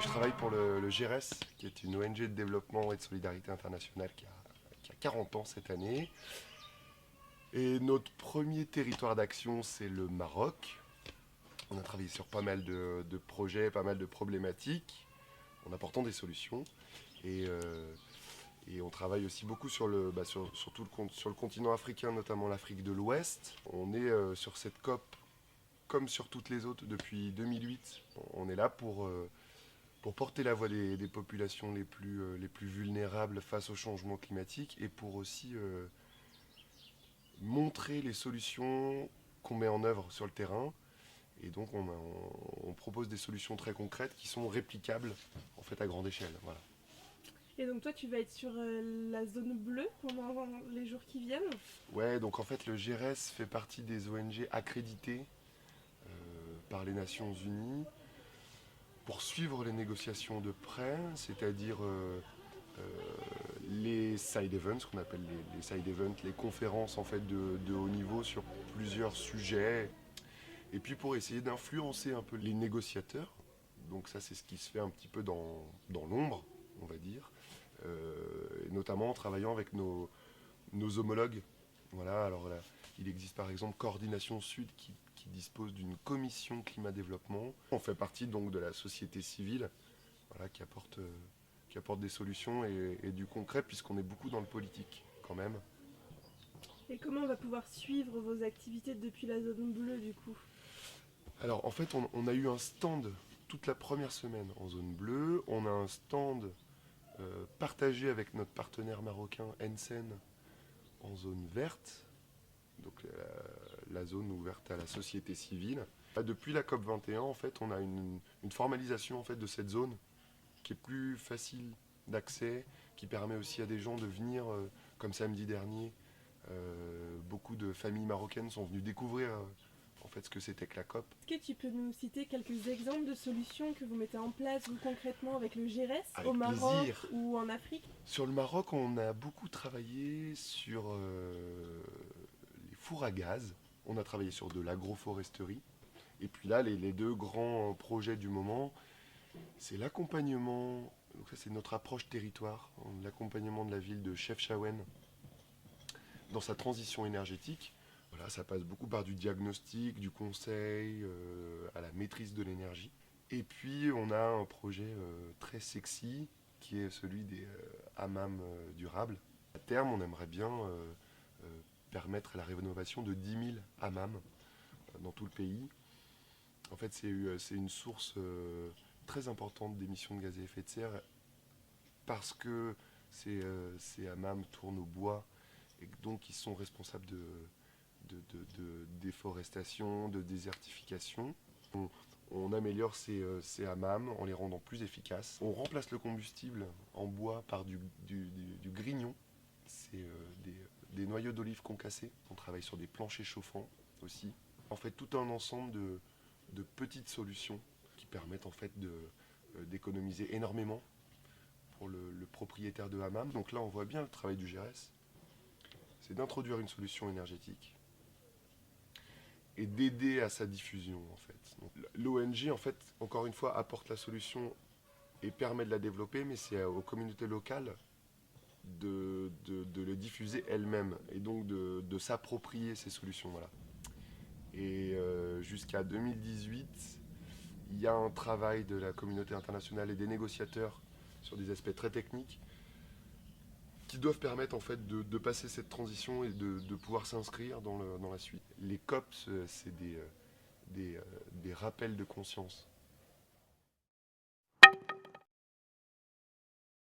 Je travaille pour le GRES, qui est une ONG de développement et de solidarité internationale qui a 40 ans cette année. Et notre premier territoire d'action, c'est le Maroc. On a travaillé sur pas mal de projets, pas mal de problématiques, en apportant des solutions. Et, euh, et on travaille aussi beaucoup sur le continent africain, notamment l'Afrique de l'Ouest. On est sur cette COP, comme sur toutes les autres, depuis 2008. On est là pour porter la voix des populations les plus vulnérables face au changement climatique et pour aussi montrer les solutions qu'on met en œuvre sur le terrain. Et donc on propose des solutions très concrètes qui sont réplicables en fait à grande échelle. Voilà. Et donc toi tu vas être sur la zone bleue pendant les jours qui viennent. Ouais, donc en fait le GRES fait partie des ONG accréditées par les Nations Unies pour suivre les négociations de près, c'est-à-dire les side events, ce qu'on appelle les side events, les conférences en fait de haut niveau sur plusieurs sujets. Et puis pour essayer d'influencer un peu les négociateurs, donc ça c'est ce qui se fait un petit peu dans l'ombre, on va dire, et notamment en travaillant avec nos homologues. Voilà, alors là, il existe par exemple Coordination Sud qui dispose d'une commission climat-développement. On fait partie donc de la société civile, voilà, qui apporte des solutions et du concret puisqu'on est beaucoup dans le politique quand même. Et comment on va pouvoir suivre vos activités depuis la zone bleue du coup? Alors en fait on a eu un stand toute la première semaine en zone bleue, on a un stand partagé avec notre partenaire marocain Ensen en zone verte, donc la zone ouverte à la société civile. Depuis la COP 21 en fait on a une formalisation en fait de cette zone qui est plus facile d'accès, qui permet aussi à des gens de venir, comme samedi dernier, beaucoup de familles marocaines sont venues découvrir en fait ce que c'était que la COP. Est-ce que tu peux nous citer quelques exemples de solutions que vous mettez en place vous concrètement avec le GRES Avec au Maroc plaisir. ou en Afrique? Sur le Maroc, on a beaucoup travaillé sur les fours à gaz. On a travaillé sur de l'agroforesterie. Et puis là, les deux grands projets du moment, c'est l'accompagnement. Donc ça, c'est notre approche territoire, l'accompagnement de la ville de Chefchaouen dans sa transition énergétique. Voilà, ça passe beaucoup par du diagnostic, du conseil, à la maîtrise de l'énergie. Et puis, on a un projet très sexy qui est celui des hammams durables. À terme, on aimerait bien permettre la rénovation de 10 000 hammams dans tout le pays. En fait, c'est une source très importante d'émissions de gaz à effet de serre parce que ces hammams tournent au bois et donc ils sont responsables de déforestation, de désertification. On améliore ces hammams en les rendant plus efficaces. On remplace le combustible en bois par du grignon. C'est des noyaux d'olive concassés. On travaille sur des planchers chauffants aussi. En fait, tout un ensemble de petites solutions qui permettent en fait d'économiser énormément pour le propriétaire de hammam. Donc là, on voit bien le travail du GRS. C'est d'introduire une solution énergétique et d'aider à sa diffusion en fait. L'ONG en fait, encore une fois, apporte la solution et permet de la développer, mais c'est aux communautés locales de les diffuser elles-mêmes et donc de s'approprier ces solutions. Voilà. Et jusqu'à 2018, il y a un travail de la communauté internationale et des négociateurs sur des aspects très techniques qui doivent permettre en fait de passer cette transition et de pouvoir s'inscrire dans la suite. Les COP, c'est des rappels de conscience.